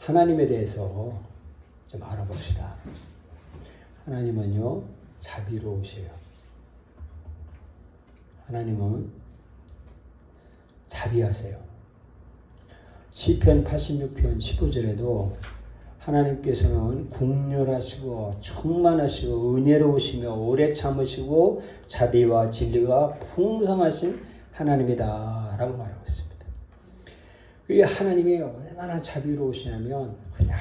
하나님에 대해서 좀 알아봅시다. 하나님은요, 자비로우세요. 하나님은 자비하세요. 시편 86편 15절에도 하나님께서는 국률하시고 충만하시고 은혜로우시며 오래 참으시고 자비와 진리가 풍성하신 하나님이다 라고 말하고 있습니다. 이 하나님이 얼마나 자비로우시냐면 그냥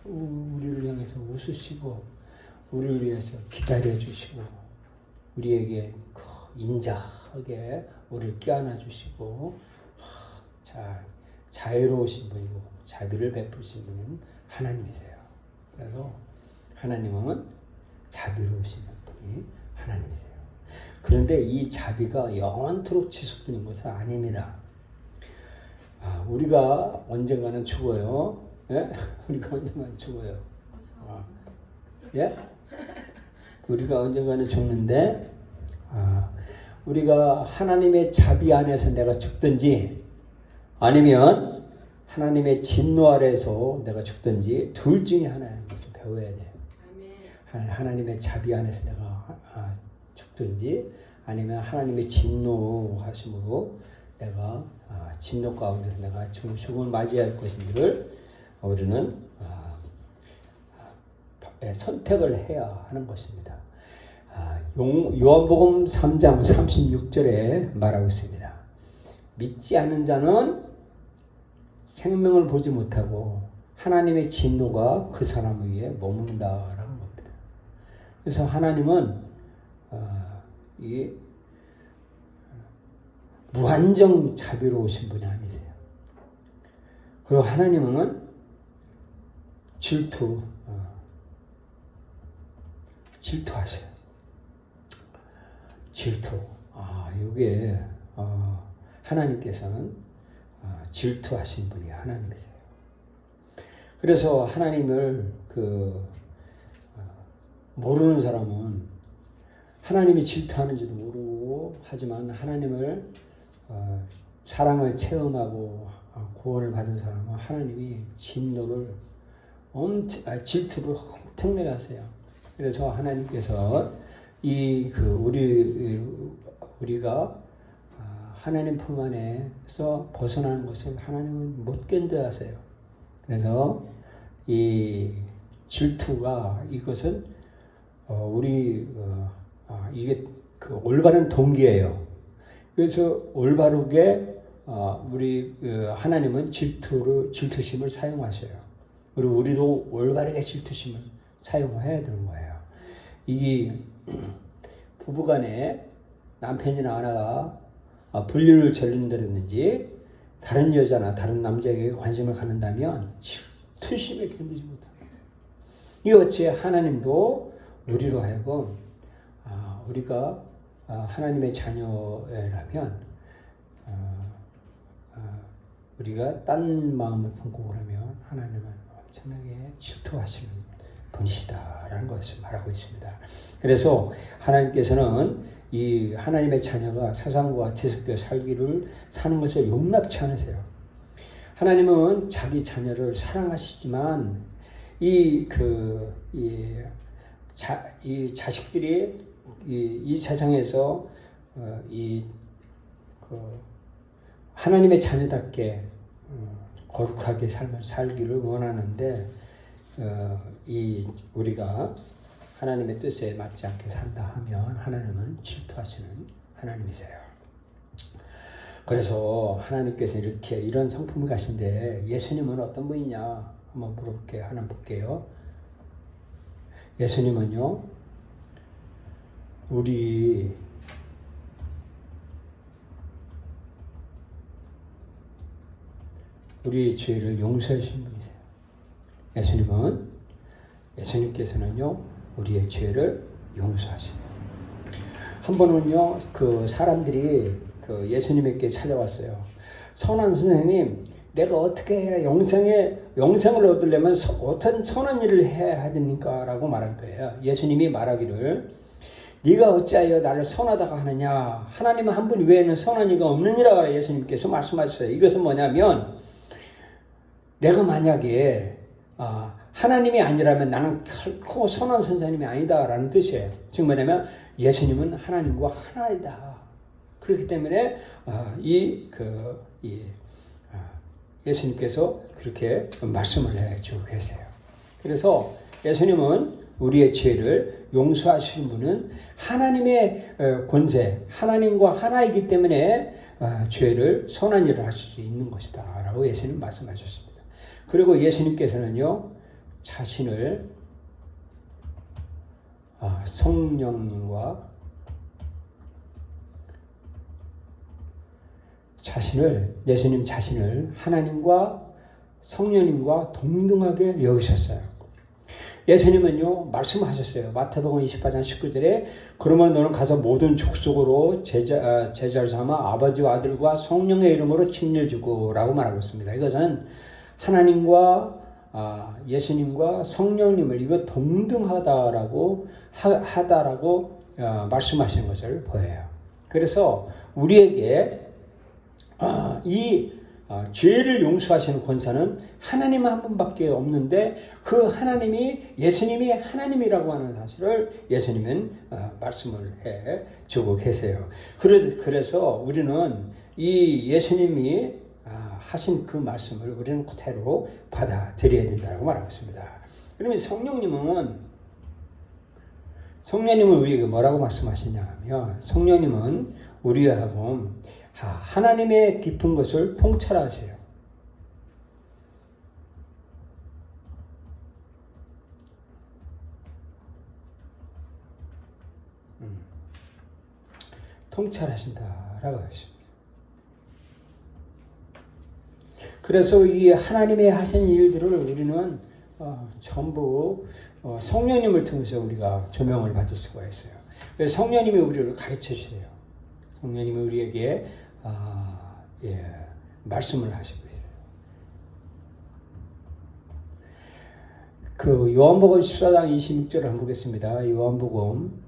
우리를 향해서 웃으시고 우리를 위해서 기다려주시고 우리에게 인자하게 우리를 껴안아 주시고 자유로우신 분이고 자비를 베푸신 분은 하나님이세요. 그래서 하나님은 자비로우신 분이 하나님이세요. 그런데 이 자비가 영원토록 지속되는 것은 아닙니다. 우리가 언젠가는 죽어요. 예? 우리가 언젠가는 죽어요. 예? 우리가 언젠가는 죽는데 우리가 하나님의 자비 안에서 내가 죽든지 아니면 하나님의 진노 아래에서 내가 죽든지 둘 중에 하나인 것을 배워야 돼요. 하나님의 자비 안에서 내가 죽든지 아니면 하나님의 진노하심으로 내가 진노 가운데서 내가 죽음을 맞이할 것인지를 우리는 선택을 해야 하는 것입니다. 요한복음 3장 36절에 말하고 있습니다. 믿지 않는 자는 생명을 보지 못하고 하나님의 진노가 그 사람 위에 머문다라는 겁니다. 그래서 하나님은 이 무한정 자비로우신 분이 아니세요. 그리고 하나님은 질투하세요. 질투. 이게 하나님께서는 질투하신 분이 하나님이세요. 그래서 하나님을 모르는 사람은 하나님이 질투하는지도 모르고 하지만 하나님을 사랑을 체험하고 구원을 받은 사람은 하나님이 질투를 엄청나게 하세요. 그래서 하나님께서 우리가 하나님 품 안에서 벗어나는 것을 하나님은 못 견뎌하세요. 그래서 이 질투가 이것은 이게 올바른 동기예요. 그래서 올바르게 하나님은 질투심을 사용하셔요. 그리고 우리도 올바르게 질투심을 사용해야 되는 거예요. 이 부부간에 남편이나 아내가 불륜을 저지른다든지 다른 여자나 다른 남자에게 관심을 갖는다면 질투심에 견디지 못합니다. 이어치 하나님도 우리로 하여금 우리가 하나님의 자녀라면 우리가 딴 마음을 품고 그러면 하나님은 엄청나게 질투하시는 분이시다라는 것을 말하고 있습니다. 그래서 하나님께서는 이 하나님의 자녀가 세상과 뒤섞여 사는 것을 용납치 않으세요. 하나님은 자기 자녀를 사랑하시지만 이 자식들이 이 세상에서 하나님의 자녀답게 거룩하게 삶을 살기를 원하는데 우리가 하나님의 뜻에 맞지 않게 산다 하면 하나님은 질투하시는 하나님이세요. 그래서 하나님께서 이런 성품을 가신데 예수님은 어떤 분이냐 한번 물어볼게요. 하나 볼게요. 예수님은요, 우리의 죄를 용서하신 분이세요. 예수님께서는요, 우리의 죄를 용서하시세요. 한 번은요, 사람들이 예수님에게 찾아왔어요. 선한 선생님, 내가 어떻게 해야 영생을 얻으려면 어떤 선한 일을 해야 됩니까? 라고 말한 거예요. 예수님이 말하기를, 네가 어찌하여 나를 선하다고 하느냐? 하나님은 한 분 외에는 선한 이가 없느니라 예수님께서 말씀하셨어요. 이것은 뭐냐면 내가 만약에 하나님이 아니라면 나는 결코 선한 선생님이 아니다라는 뜻이에요. 즉 뭐냐면 예수님은 하나님과 하나이다. 그렇기 때문에 예수님께서 그렇게 말씀을 해주고 계세요. 그래서 예수님은 우리의 죄를 용서하시는 분은 하나님의 권세, 하나님과 하나이기 때문에 죄를 선한 일을 하실 수 있는 것이다 라고 예수님 말씀하셨습니다. 그리고 예수님께서는요 자신을 성령과 예수님 자신을 하나님과 성령님과 동등하게 여기셨어요. 예수님은요 말씀하셨어요. 마태복음 28장 19절에 그러면 너는 가서 모든 족속으로 제자를 삼아 아버지와 아들과 성령의 이름으로 침례주고 라고 말하고 있습니다. 이것은 하나님과 예수님과 성령님을 이거 동등하다라고 말씀하시는 것을 보여요. 그래서 우리에게 죄를 용서하시는 권세는 하나님 한 분밖에 없는데 그 하나님이 예수님이 하나님이라고 하는 사실을 예수님은 말씀을 해 주고 계세요. 그래서 우리는 이 예수님이 하신 그 말씀을 우리는 그대로 받아들여야 된다고 말하고 있습니다. 그러면 성령님은 우리에게 뭐라고 말씀하시냐 하면 성령님은 우리하고 하나님의 깊은 것을 통찰하세요. 통찰하신다라고 하십니다. 그래서 이 하나님의 하신 일들을 우리는 전부 성령님을 통해서 우리가 조명을 받을 수가 있어요. 그래서 성령님이 우리를 가르쳐 주세요. 성령님이 우리에게 말씀을 하시고 있어요. 그 요한복음 14장 26절을 한번 보겠습니다. 요한복음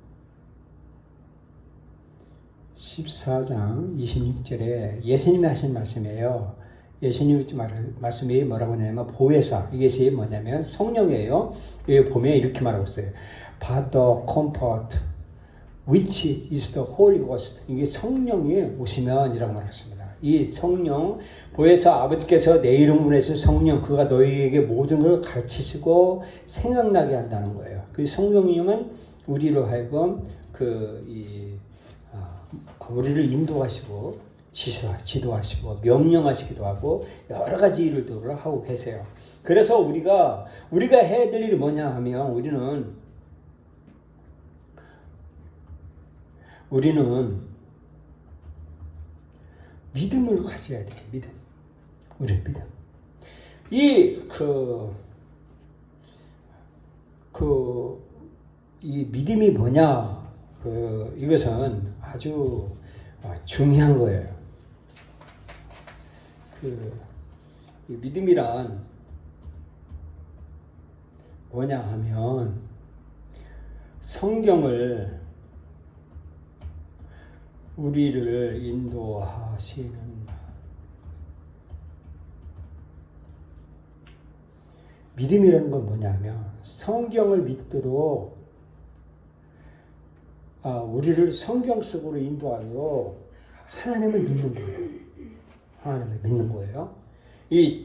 14장 26절에 예수님이 하신 말씀이에요. 예수님의 말씀이 뭐라고 하냐면 보혜사, 이것이 뭐냐면 성령이에요. 여기 보면 이렇게 말하고 있어요. But the comfort which is the Holy Ghost. 이게 성령이 오시면 이라고 말했습니다. 이 성령, 보혜사 아버지께서 내 이름으로 해서 성령, 그가 너희에게 모든 걸 가르치시고 생각나게 한다는 거예요. 그 성령님은 우리로 하여금 우리를 인도하시고 지도하시고 명령하시기도 하고 여러 가지 일들을 하고 계세요. 그래서 우리가 해야 될 일이 뭐냐 하면 우리는 믿음을 가져야 돼요. 믿음. 우리의 믿음. 이 믿음이 뭐냐? 이것은 아주 중요한 거예요. 이 믿음이란 뭐냐 하면 성경을 우리를 인도하시는 믿음이라는 건 뭐냐면 성경을 믿도록 우리를 성경 속으로 인도하여 하나님을 믿는 거예요. 하나님을 믿는 거예요.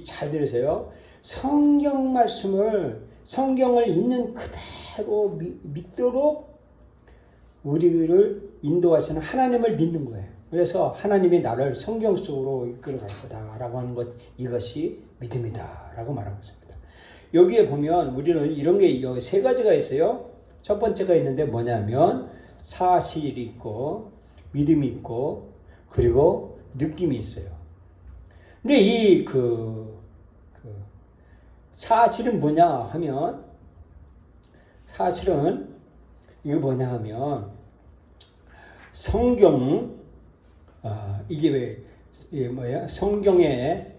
잘 들으세요. 성경 말씀을 성경을 있는 그대로 믿도록 우리를 인도하시는 하나님을 믿는 거예요. 그래서 하나님이 나를 성경 속으로 이끌어 갈 거다라고 하는 것, 이것이 믿음이다라고 말하고 있습니다. 여기에 보면 우리는 이런 게 세 가지가 있어요. 첫 번째가 있는데 뭐냐면 사실이 있고 믿음이 있고 그리고 느낌이 있어요. 근데 이 사실은 뭐냐 하면 사실은 이거 뭐냐 하면 성경 이게 뭐야? 성경에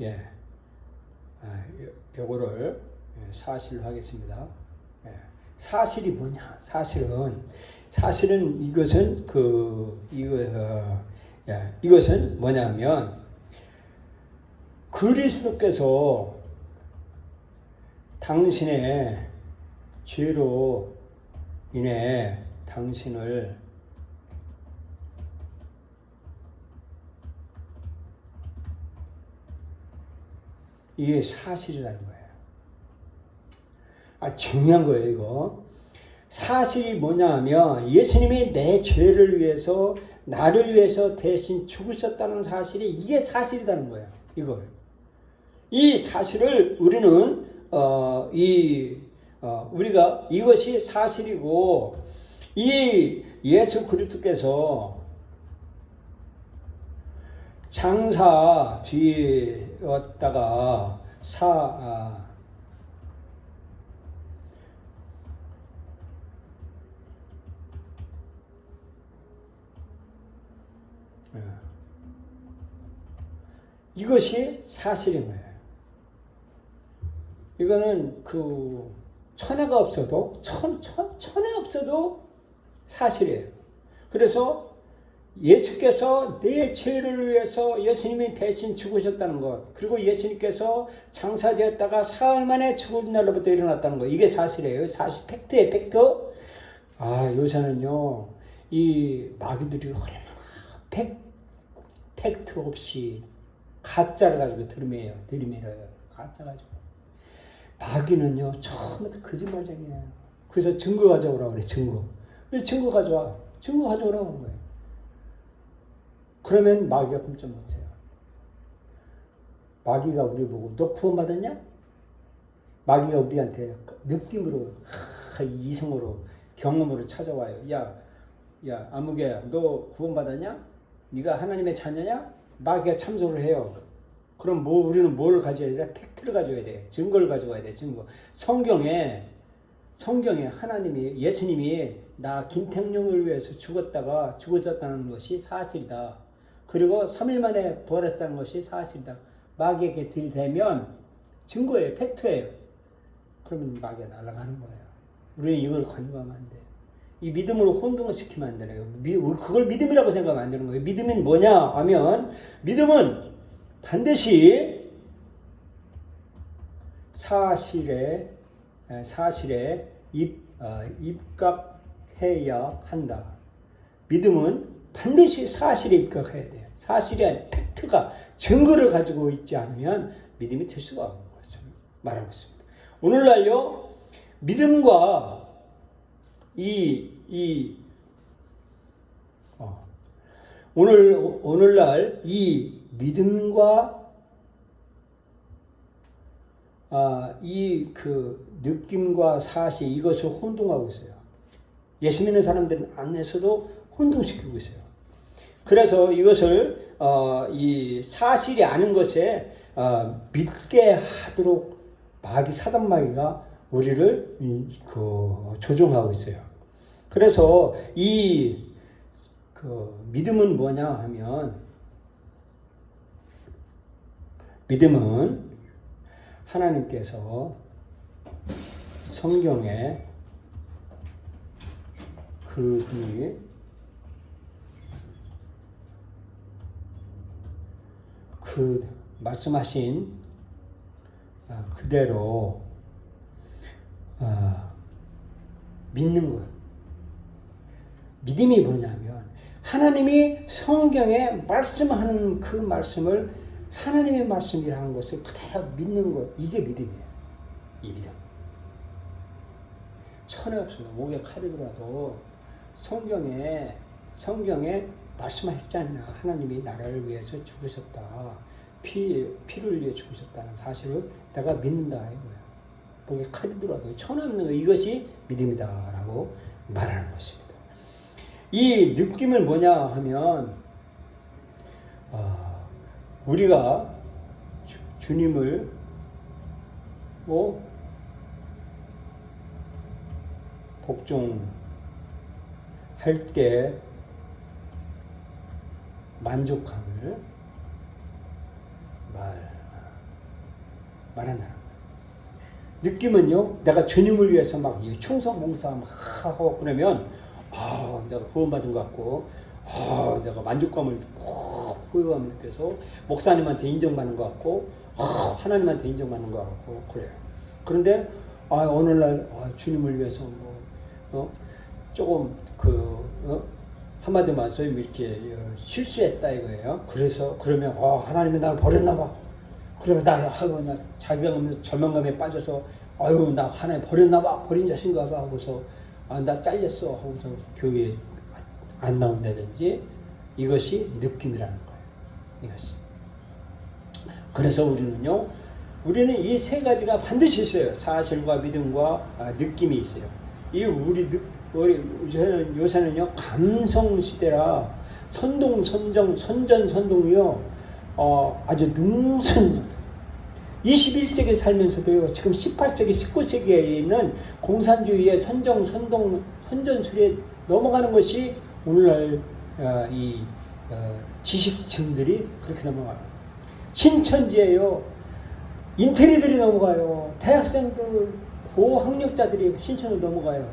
예, 요거를 사실로 하겠습니다. 예, 사실이 뭐냐? 사실은 이것은 이것은 뭐냐면 그리스도께서 당신의 죄로 인해 당신을 이게 사실이라는 거예요. 중요한 거예요, 이거. 사실이 뭐냐 하면 예수님이 내 죄를 위해서 나를 위해서 대신 죽으셨다는 사실이 이게 사실이라는 거예요. 이걸. 이 사실을 우리는 우리가 이것이 사실이고 이 예수 그리스도께서 장사 뒤에 왔다가 이것이 사실인 거예요. 이거는 천혜가 없어도 천혜 없어도 사실이에요. 그래서 예수께서 내 죄를 위해서 예수님이 대신 죽으셨다는 것, 그리고 예수님께서 장사되었다가 사흘 만에 죽은 날로부터 일어났다는 것, 이게 사실이에요. 사실 팩트예요, 팩트. 요새는요 이 마귀들이 얼마나 팩트 없이 가짜를 가지고 들이밀어요. 가짜 가지고. 마귀는요 처음부터 거짓말쟁이에요. 그래서 증거 가져오라고 그래. 증거 가져오라고 하는 거예요. 그러면 마귀가 꼼짝 못해요. 마귀가 우리 보고 너 구원받았냐? 마귀가 우리한테 느낌으로 이성으로 경험으로 찾아와요. 야 아무개야 너 구원받았냐? 네가 하나님의 자녀냐? 마귀가 참소를 해요. 그럼 우리는 뭘 가져야 돼? 팩트를 가져야 돼. 증거를 가져와야 돼. 증거. 성경에 예수님이 나 김택룡을 위해서 죽었다는 것이 사실이다. 그리고 3일 만에 부활했다는 것이 사실이다. 마귀에게 들이대면 증거예요. 팩트예요. 그러면 마귀가 날아가는 거예요. 우리는 이걸 간과하면 안 돼요. 이 믿음으로 혼동을 시키면 안 되네요. 그걸 믿음이라고 생각하면 안 되는 거예요. 믿음이 뭐냐 하면 믿음은 반드시 사실에 입각해야 한다. 믿음은 반드시 사실에 입각해야 돼요. 사실이 아닌 팩트가 증거를 가지고 있지 않으면 믿음이 될 수가 없는 것을 말하고 있습니다. 오늘날요 믿음과 오늘날 이 믿음과 느낌과 사실 이것을 혼동하고 있어요. 예수 믿는 사람들은 안에서도 혼동시키고 있어요. 그래서 이것을 이 사실이 아닌 것에 믿게 하도록 사단 마귀가 우리를 조종하고 있어요. 그래서 믿음은 뭐냐 하면 믿음은 하나님께서 성경에 말씀하신 그대로 믿는 것. 믿음이 뭐냐면 하나님이 성경에 말씀하는 그 말씀을 하나님의 말씀이라는 것을 그대로 믿는 것. 이게 믿음이에요. 이 믿음. 천에 없어도 목에 칼이 들어도 성경에 말씀하셨지 않나. 하나님이 나라를 위해서 죽으셨다. 피를 위해 죽으셨다는 사실을 내가 믿는다 이거야. 목에 칼이 들어도 천에 없는 거. 이것이 믿음이다라고 말하는 것입니다. 이 느낌을 뭐냐 하면 우리가 주님을 복종할 때 만족함을 말한다는 거예요. 느낌은요, 내가 주님을 위해서 막 충성 봉사 막 하고 그러면 내가 구원받은 것 같고 내가 만족감을 호의감을 느껴서 목사님한테 인정받는 것 같고 하나님한테 인정받는 것 같고 그래요. 그런데 오늘날 주님을 위해서 조금 한마디 말해서 이렇게 실수했다 이거예요. 그래서 그러면 하나님이 나를 버렸나 봐. 그러면 나 자기가 절망감에 빠져서 나 하나님 버렸나 봐. 버린 자신가 봐 하고서 나 잘렸어 하고서 교회에 안 나온다든지 이것이 느낌이라는 거예요. 이것이. 그래서 우리는 이 세 가지가 반드시 있어요. 사실과 믿음과 느낌이 있어요. 요새는요 감성 시대라 선전이요 아주 능선 21세기 살면서도요 지금 18세기 19세기에는 공산주의의 선전술에 넘어가는 것이 오늘날 지식층들이 그렇게 넘어가요. 신천지예요. 인테리들이 넘어가요. 대학생들 고학력자들이 신천으로 넘어가요.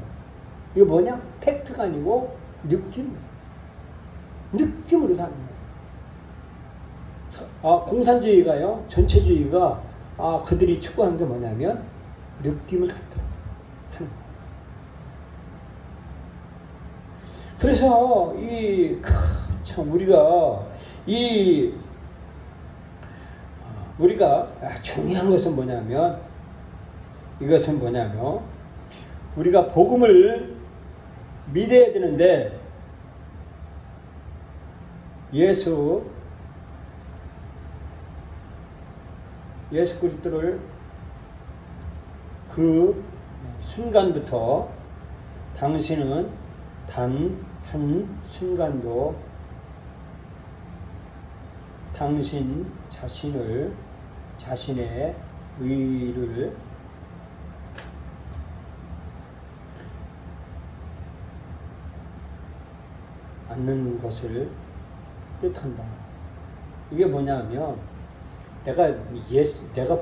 이거 뭐냐? 팩트가 아니고 느낌으로 사는 거예요. 공산주의가요, 전체주의가 그들이 추구하는 게 뭐냐면 느낌을 갖도록 하는 거예요. 그래서 우리가 중요한 것은 뭐냐면 우리가 복음을 믿어야 되는데 예수 그리스도를 그 순간부터 당신은 단 한 순간도 당신 자신의 의를 않는 것을 뜻한다. 이게 뭐냐면 내가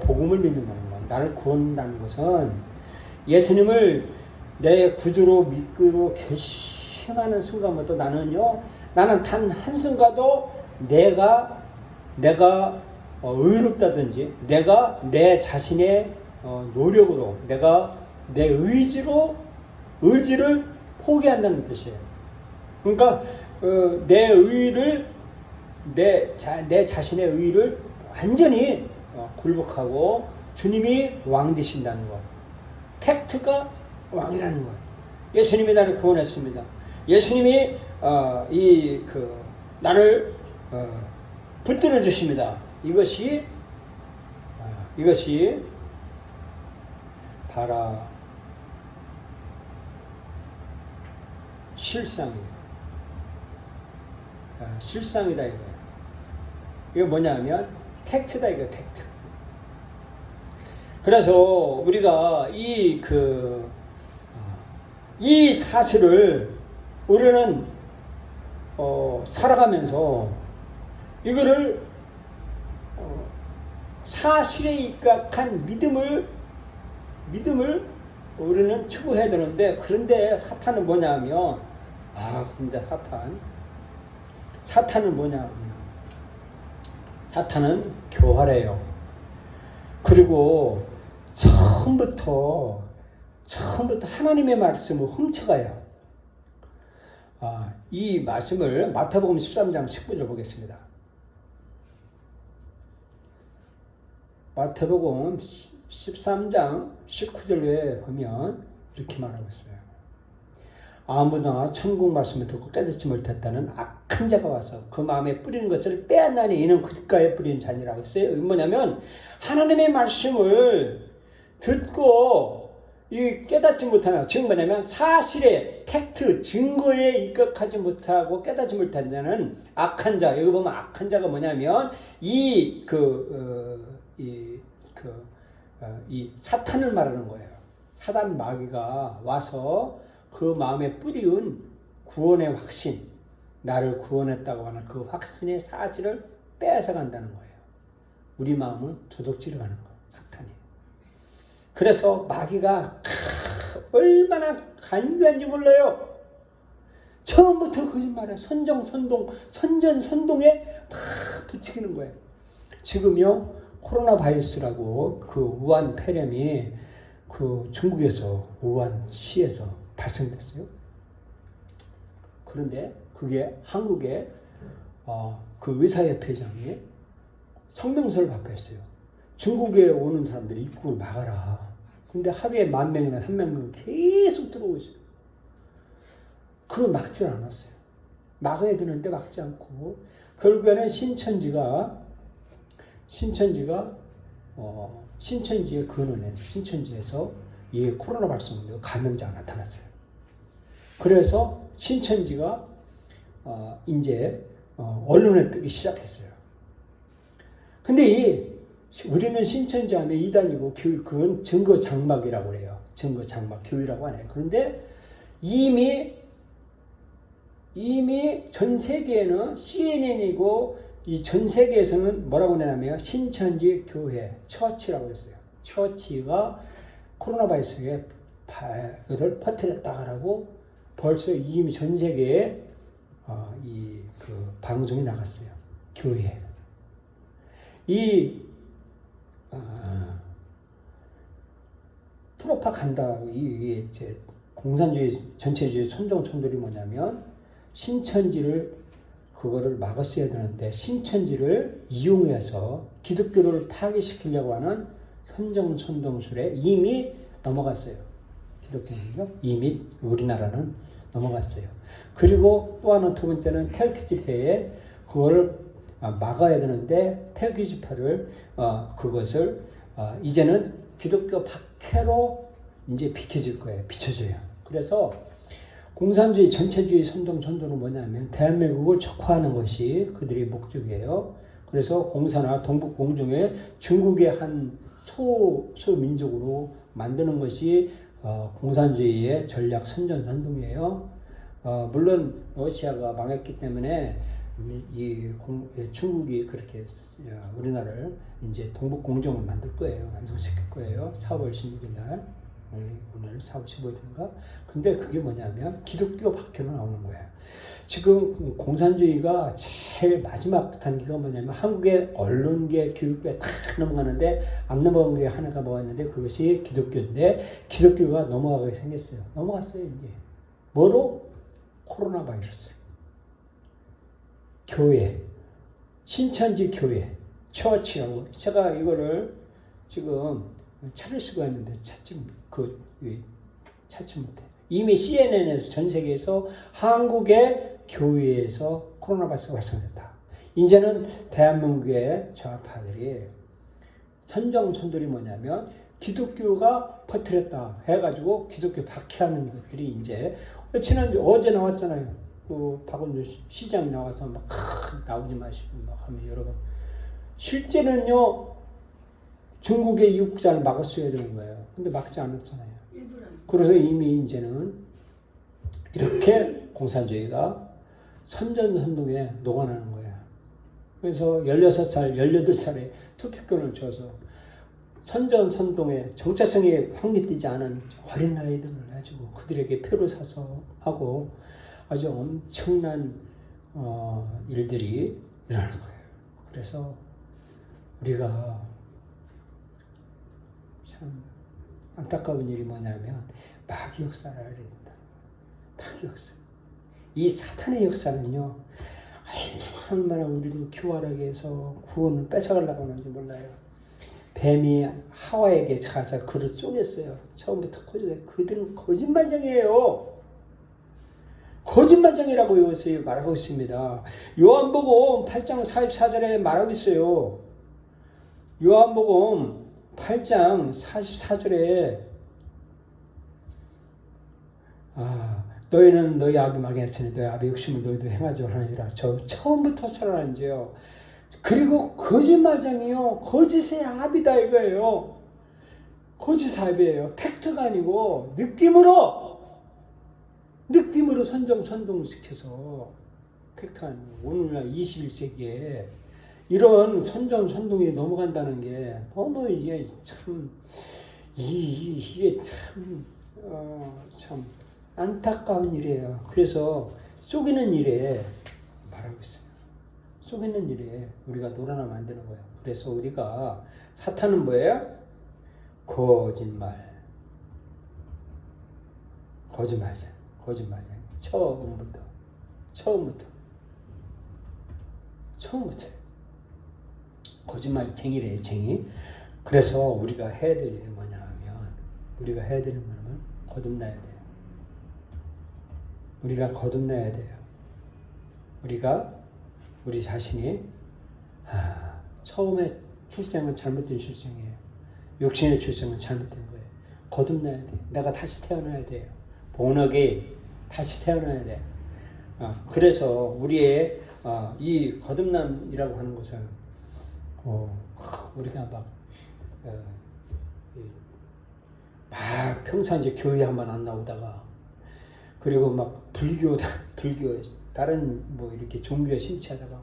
복음을 믿는다는 것, 나를 구원한다는 것은 예수님을 내 구주로 믿기로 결심하는 순간부터 나는 단 한순간도 내가 의롭다든지 내가 내 자신의 노력으로 내가 내 의지를 포기한다는 뜻이에요. 그러니까 내 자신의 의를 완전히 굴복하고 주님이 왕 되신다는 것. 팩트가 왕이라는 것. 예수님이 나를 구원했습니다. 예수님이 나를 붙들어 주십니다. 이것이 바라 실상이에요. 실상이다 이거예요. 이거 뭐냐면 팩트다 이거 팩트. 그래서 우리가 이 사실을 우리는 살아가면서 이거를 사실에 입각한 믿음을 우리는 추구해야 되는데 그런데 사탄은 뭐냐면 근데 사탄은 뭐냐? 사탄은 교활해요. 그리고 처음부터 하나님의 말씀을 훔쳐가요. 이 말씀을 마태복음 13장 19절 보겠습니다. 마태복음 13장 19절에 보면 이렇게 말하고 있어요. 아무나 천국 말씀을 듣고 깨닫지 못했다는 악한 자가 와서 그 마음에 뿌리는 것을 빼앗나니 이는 귓가에 뿌리는 자니라고 했어요. 이게 뭐냐면 하나님의 말씀을 듣고 깨닫지 못하는, 지금 뭐냐면 사실의 팩트, 증거에 입각하지 못하고 깨닫지 못한다는 악한 자. 여기 보면 악한 자가 뭐냐면 이 사탄을 말하는 거예요. 사단 마귀가 와서 그 마음에 뿌리운 구원의 확신, 나를 구원했다고 하는 그 확신의 사실을 빼앗아 간다는 거예요. 우리 마음을 도둑질을 하는 거예요. 사탄이. 그래서 마귀가 얼마나 간교한지 몰라요. 처음부터 거짓말해. 선전선동에 막 부추기는 거예요. 지금요 코로나 바이러스라고 그 우한 폐렴이 그 중국에서 우한시에서 발생됐어요. 그런데 그게 한국의 그 의사협회장이 성명서를 발표했어요. 중국에 오는 사람들이 입국을 막아라. 근데 하루에 10,000명이나 3,000명 계속 들어오고 있어요. 그걸 막지 않았어요. 막아야 되는데 막지 않고 결국에는 신천지에 근원에 신천지에서 이 코로나 발생으로 감염자가 나타났어요. 그래서 신천지가 이제 언론에 뜨기 시작했어요. 근데 우리는 신천지 하면 이단이고 그건 증거 장막이라고 그래요. 증거 장막 교회라고 하네요. 그런데 이미 전 세계에는 CNN이고 이 전 세계에서는 뭐라고 내냐면 신천지 교회 처치라고 했어요. 처치가 코로나 바이러스를 퍼뜨렸다라고 벌써 이미 전 세계에 그 방송이 나갔어요. 교회. 이 프로파간다 이게 이제 공산주의 전체주의 선동천들이 뭐냐면 신천지를 그거를 막았어야 되는데 신천지를 이용해서 기독교를 파괴시키려고 하는 선정선동술에 이미 넘어갔어요. 기독교는요 이미 우리나라는 넘어갔어요. 그리고 또 하나 두 번째는 태극기 집회에 그걸 막아야 되는데 태극기 집회를 그것을 이제는 기독교 박해로 이제 비춰질 거예요. 비춰져요. 그래서 공산주의 전체주의 선동선도는 뭐냐면 대한민국을 적화하는 것이 그들의 목적이에요. 그래서 공산화 동북공정에 중국의 한 소민족으로 만드는 것이 공산주의의 전략 선전선동이에요. 물론 러시아가 망했기 때문에 중국이 그렇게 우리나라를 이제 동북공정을 만들 거예요. 완성시킬 거예요. 4월 16일 날. 오늘 4월 15일인가? 근데 그게 뭐냐면 기독교 박해로 나오는 거예요. 지금 공산주의가 제일 마지막 단계가 뭐냐면 한국의 언론계, 교육계 다 넘어가는데 안 넘어간 게 하나가 뭐였는데 그것이 기독교인데 기독교가 넘어가게 생겼어요. 넘어갔어요 이제. 뭐로? 코로나 바이러스. 교회. 신천지 교회. 처치라고. 제가 이거를 지금 찾을 수가 있는데 찾지 못해. 이미 CNN에서 전 세계에서 한국의 교회에서 코로나 바이러스가 발생됐다. 이제는 대한민국의 좌파들이 선정선들이 뭐냐면 기독교가 퍼뜨렸다 해가지고 기독교 박해하는 것들이 이제 지난주 어제 나왔잖아요. 그 박원순 시장 나와서 막 나오지 마시고 막 하면 여러 번 실제는요. 중국의 이국자를 막았어야 되는 거예요. 근데 막지 않았잖아요. 그래서 이미 이제는 이렇게 공산주의가 선전선동에 녹아나는 거예요. 그래서 16살, 18살에 투표권을 줘서 선전선동에 정체성이 확립되지 않은 어린 아이들을 가지고 그들에게 표를 사서 하고 아주 엄청난 일들이 일어나는 거예요. 그래서 우리가 참 안타까운 일이 뭐냐면 마귀 역사를 알아야 된다. 마귀 역사. 이 사탄의 역사는요. 얼마나 우리를 교활하게 해서 구원을 뺏어가려고 하는지 몰라요. 뱀이 하와에게 가서 그를 쪼갰어요. 처음부터 그들은 거짓말쟁이에요. 거짓말쟁이라고 여기서 말하고 있습니다. 요한복음 8장 44절에 말하고 있어요. 요한복음 8장 44절에 너희는 너희 아비 망했으니 너희 아비 욕심을 너희도 행하지 하느니라. 저 처음부터 살아난지요. 그리고 거짓말쟁이요. 거짓의 아비다 이거예요. 거짓 아비예요. 팩트가 아니고 느낌으로 선동시켜서 팩트 아니고 오늘날 21세기에 이런 선동이 넘어간다는 게 너무 이게 참 이게 참 안타까운 일이에요. 그래서 속이는 일에 말하고 있어요. 속이는 일에 우리가 놀아나 만드는 거예요. 그래서 우리가 사탄은 뭐예요? 거짓말이야. 처음부터 거짓말쟁이래요, 쟁이. 그래서 우리가 해야 될 일은 뭐냐 하면, 우리가 해야 되는 거는 거듭나야 돼요. 우리가 거듭나야 돼요. 우리 자신이 처음에 출생은 잘못된 출생이에요. 육신의 출생은 잘못된 거예요. 거듭나야 돼요. 내가 다시 태어나야 돼요. 본하게 다시 태어나야 돼요. 그래서 우리의 이 거듭남이라고 하는 것은 우리가 막 평소 이제 교회 한번 안 나오다가, 그리고 막 불교 다른 뭐 이렇게 종교에 심취하다가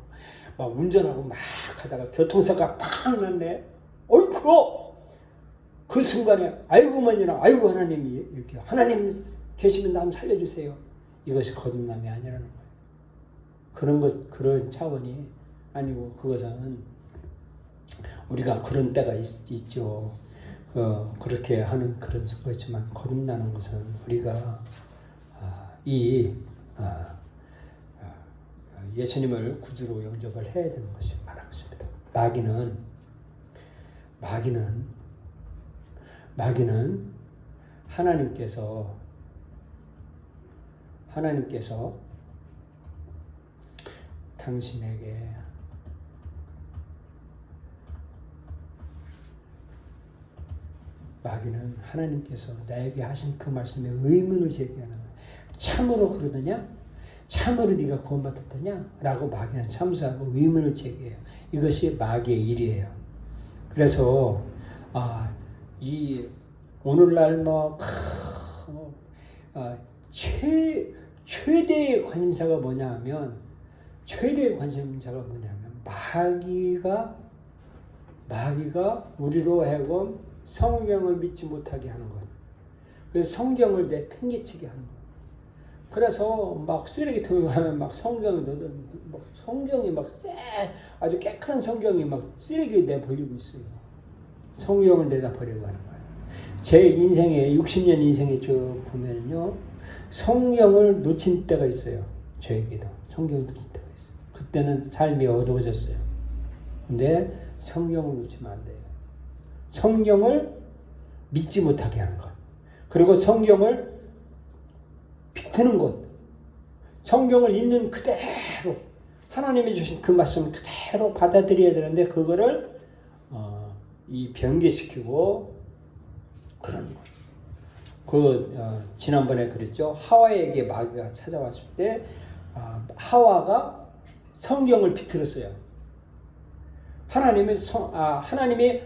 막 운전하고 막 하다가 교통사고가 팍 났네. 어이쿠! 그 순간에 아이고만이나 아이고 하나님이 이렇게 하나님 계시면 남 살려주세요. 이것이 거듭남이 아니라는 거예요. 그런 차원이 아니고, 그것은 우리가 그런 때가 있죠. 그렇게 하는 그런 거지만, 거듭나는 것은 우리가 예수님을 구주로 영접을 해야 되는 것이 말하고 있습니다. 마귀는 하나님께서 당신에게 마귀는 하나님께서 나에게 하신 그 말씀에 의문을 제기하는 거예요. 참으로 그러느냐? 참으로 네가 구원받았더냐? 라고 마귀는 참수하고 의문을 제기해요. 이것이 마귀의 일이에요. 그래서 이 오늘날 최대의 관심사가 뭐냐면 마귀가 우리로 하여금 성경을 믿지 못하게 하는 것. 그래서 성경을 내팽개치게 하는 것. 그래서 막 쓰레기통에 가면 막 성경이 아주 깨끗한 성경이 막 쓰레기에 내버리고 있어요. 성경을 내다 버리고 하는 거예요. 제 인생에 60년 인생에 쭉 보면요, 성경을 놓친 때가 있어요. 저에게도 성경을 놓친 때가 있어요. 그때는 삶이 어두워졌어요. 근데 성경을 놓치면 안 돼요. 성경을 믿지 못하게 하는 것, 그리고 성경을 비트는 것, 성경을 있는 그대로 하나님이 주신 그 말씀을 그대로 받아들여야 되는데, 그거를 변개시키고 그런 것. 지난번에 그랬죠. 하와에게 마귀가 찾아왔을 때 하와가 성경을 비틀었어요. 하나님이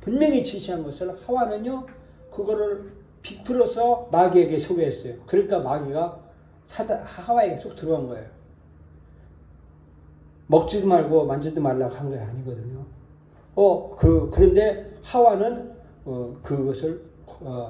분명히 지시한 것을 하와는요, 그거를 비틀어서 마귀에게 소개했어요. 그러니까 마귀가 하와에게 쏙 들어간 거예요. 먹지도 말고 만지도 말라고 한 게 아니거든요. 그런데 하와는 그것을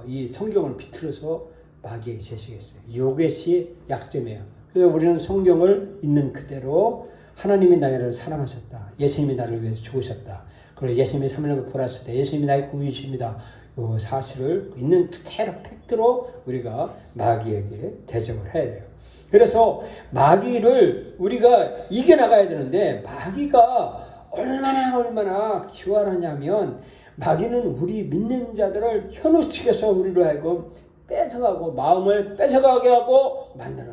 이 성경을 비틀어서 마귀에게 제시했어요. 이것이 약점이에요. 그래서 우리는 성경을 있는 그대로 하나님이 나를 사랑하셨다. 예수님이 나를 위해서 죽으셨다. 그리고 예수님이 3년을 보았을 때 예수님이 나의 구주이십니다. 이 사실을 있는 그대로 팩트로 우리가 마귀에게 대적을 해야 돼요. 그래서 마귀를 우리가 이겨나가야 되는데, 마귀가 얼마나 기활하냐면, 마귀는 우리 믿는 자들을 현혹시켜서 우리로 하여금 뺏어가고 마음을 뺏어가게 하고 만드는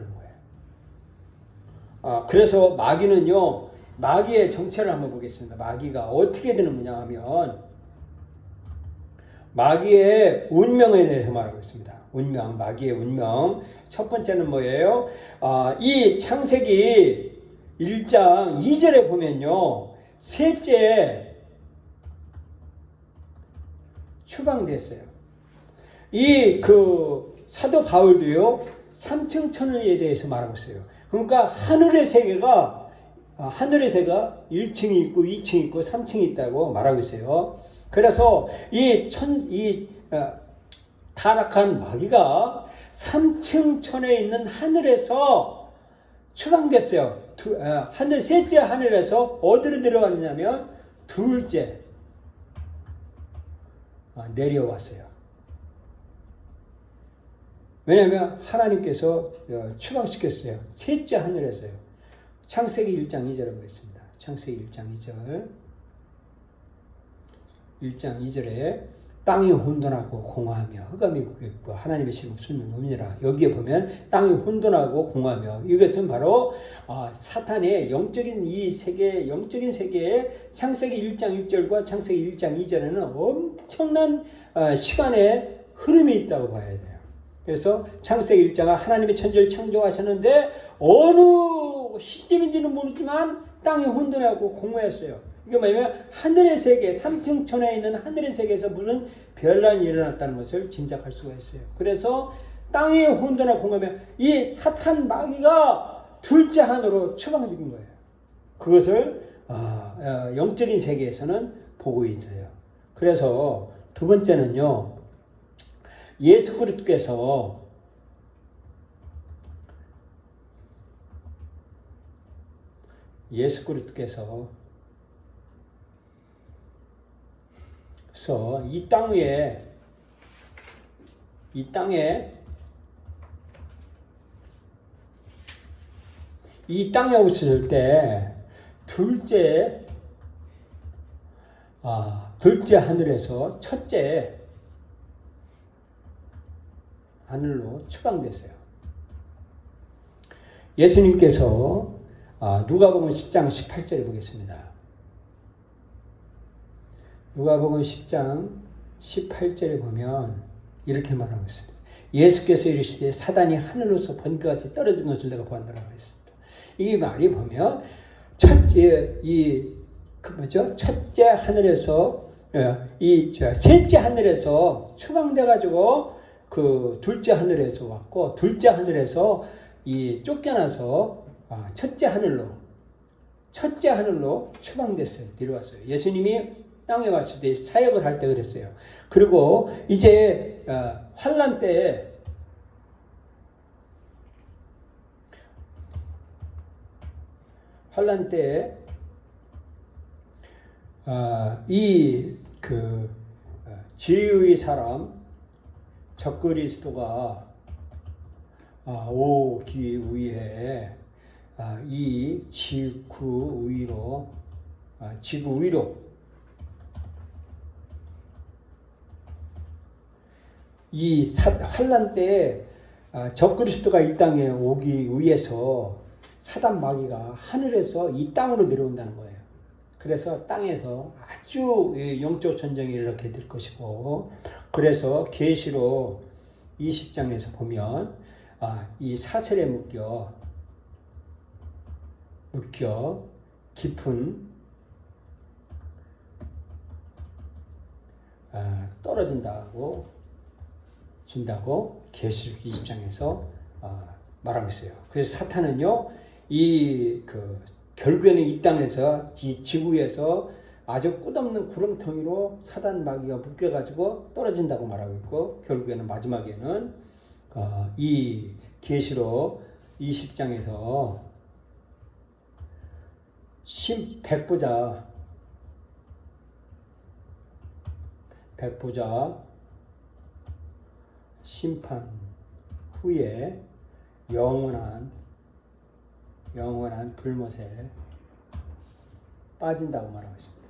거예요. 그래서 마귀는요, 마귀의 정체를 한번 보겠습니다. 마귀가 어떻게 되는 거냐 하면, 마귀의 운명에 대해서 말하고 있습니다. 마귀의 운명. 첫 번째는 뭐예요? 이 창세기 1장 2절에 보면요, 셋째 추방됐어요. 사도 바울도요, 3층 천의에 대해서 말하고 있어요. 그러니까 하늘의 세계가 1층이 있고 2층이 있고 3층이 있다고 말하고 있어요. 그래서 이 타락한 마귀가 3층 천에 있는 하늘에서 추방됐어요. 셋째 하늘에서 어디로 내려왔냐면 둘째 내려왔어요. 왜냐하면 하나님께서 추방시켰어요. 셋째 하늘에서요. 창세기 1장 2절에 보겠습니다. 창세기 1장 2절. 1장 2절에 땅이 혼돈하고 공허하며 흑암이 있고 하나님의 신은 없느니라. 여기에 보면 땅이 혼돈하고 공허하며, 이것은 바로 사탄의 영적인 이 세계, 영적인 세계에 창세기 1장 6절과 창세기 1장 2절에는 엄청난 시간의 흐름이 있다고 봐야 돼요. 그래서 창세기 1장은 하나님의 천지를 창조하셨는데 어느 시점인지는 모르지만 땅이 혼돈하고 공허했어요. 이게 뭐냐면 하늘의 세계, 3층 천에 있는 하늘의 세계에서 무슨 변란이 일어났다는 것을 짐작할 수가 있어요. 그래서 땅이 혼돈하고 공허하면 이 사탄 마귀가 둘째 하늘로 추방된 거예요. 그것을 영적인 세계에서는 보고 있어요. 그래서 두 번째는요, 예수 그리스도께서 이 땅에 오실 때 둘째 하늘에서 첫째 하늘로 추방됐어요. 예수님께서 누가복음 10장 18절에 보겠습니다. 누가복음 10장 18절에 보면 이렇게 말하고 있습니다. 예수께서 이르시되 사단이 하늘로서 번개같이 떨어진 것을 내가 보았노라고 했습니다. 이 말이 보면 첫째 하늘에서 셋째 하늘에서 추방돼 가지고 그 둘째 하늘에서 왔고, 둘째 하늘에서 쫓겨나서 첫째 하늘로 추방됐어요. 내려왔어요. 예수님이 땅에 왔을 때 사역을 할 때 그랬어요. 그리고 이제 환난 때에 지의 사람 적그리스도가 오기 위해 이 지구 위로 이 환난 때에 적그리스도가 이 땅에 오기 위해서 사단 마귀가 하늘에서 이 땅으로 내려온다는 거예요. 그래서 땅에서 아주 영적 전쟁이 이렇게 될 것이고, 그래서 계시록 20장에서 보면 이 사슬에 묶여 깊은 떨어진다고 계시록 20장에서 말하고 있어요. 그래서 사탄은요, 결국에는 이 땅에서, 이 지구에서 아주 끝없는 구렁텅이로 사단 마귀가 묶여가지고 떨어진다고 말하고 있고, 결국에는 마지막에는 이 계시록 20장에서 백보자 심판 후에 영원한 불못에 빠진다고 말하고 있습니다.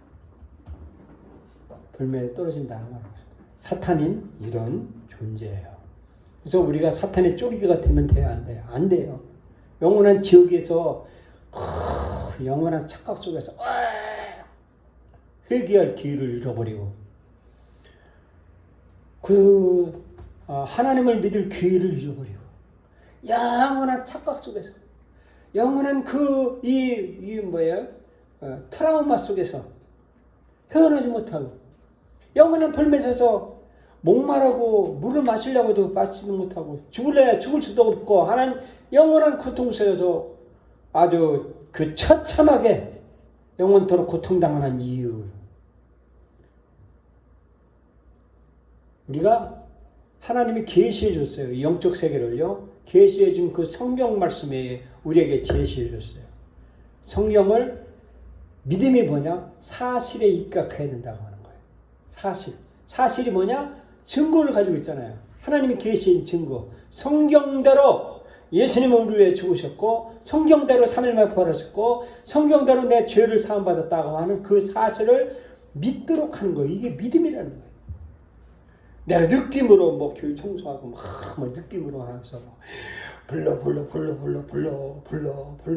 불못에 떨어진다고 말하고 있습니다. 사탄인 이런 존재예요. 그래서 우리가 사탄의 쪼리기가 되면 돼요, 안 돼요? 안 돼요. 영원한 지옥에서 영원한 착각 속에서 회개할 기회를 잃어버리고, 하나님을 믿을 기회를 잃어버리고, 영원한 착각 속에서, 영원한 트라우마 속에서 헤어나지 못하고, 영원한 불못에서 목마르고 물을 마시려고도 마시지 못하고, 죽을래야 죽을 수도 없고 하는 영원한 고통 속에서 아주 처참하게 영원토록 고통당하는 이유, 우리가 하나님이 계시해 줬어요. 영적 세계를요. 계시해 준 그 성경 말씀에 우리에게 제시해 줬어요. 성경을 믿음이 뭐냐? 사실에 입각해야 된다고 하는 거예요. 사실. 사실이 뭐냐? 증거를 가지고 있잖아요. 하나님이 계시한 증거. 성경대로 예수님은 우리 위해 죽으셨고 성경대로 3일 만에 부활하셨고 성경대로 내 죄를 사함받았다고 하는 그 사실을 믿도록 하는 거예요. 이게 믿음이라는 거예요. 내가 느낌으로 뭐 교회 청소하고 막 느낌으로 하면서 불러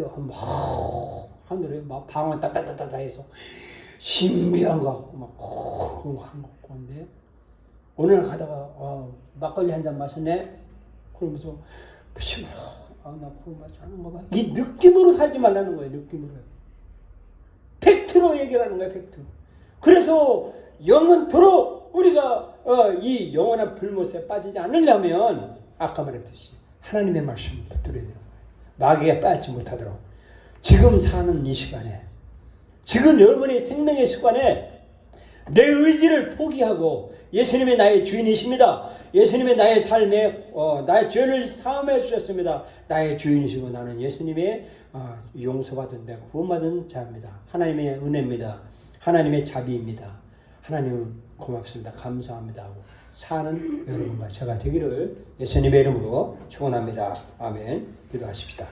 하면 하늘에 막 방언 따따따따 해서 신비한 거 같고 막 그런 거 한 거 같은데 오늘 가다가 막걸리 한 잔 마셨네. 그러면서 나 그런 맛이 하는 거 봐. 이 느낌으로 살지 말라는 거예요. 느낌으로. 팩트로 얘기하는 거예요. 팩트. 그래서 영원토록 우리가 이 영원한 불못에 빠지지 않으려면 아까 말했듯이 하나님의 말씀을 붙들어야 되는 거예요. 마귀에 빠지지 못하도록 지금 사는 이 시간에 지금 여러분의 생명의 시간에 내 의지를 포기하고 예수님이 나의 주인이십니다. 예수님이 나의 삶에 나의 죄를 사함해 주셨습니다. 나의 주인이시고 나는 예수님의 용서받은 내가 구원받은 자입니다. 하나님의 은혜입니다. 하나님의 자비입니다. 하나님 고맙습니다. 감사합니다 하고 사는 여러분과 제가 되기를 예수님의 이름으로 축원합니다. 아멘. 기도하십시다.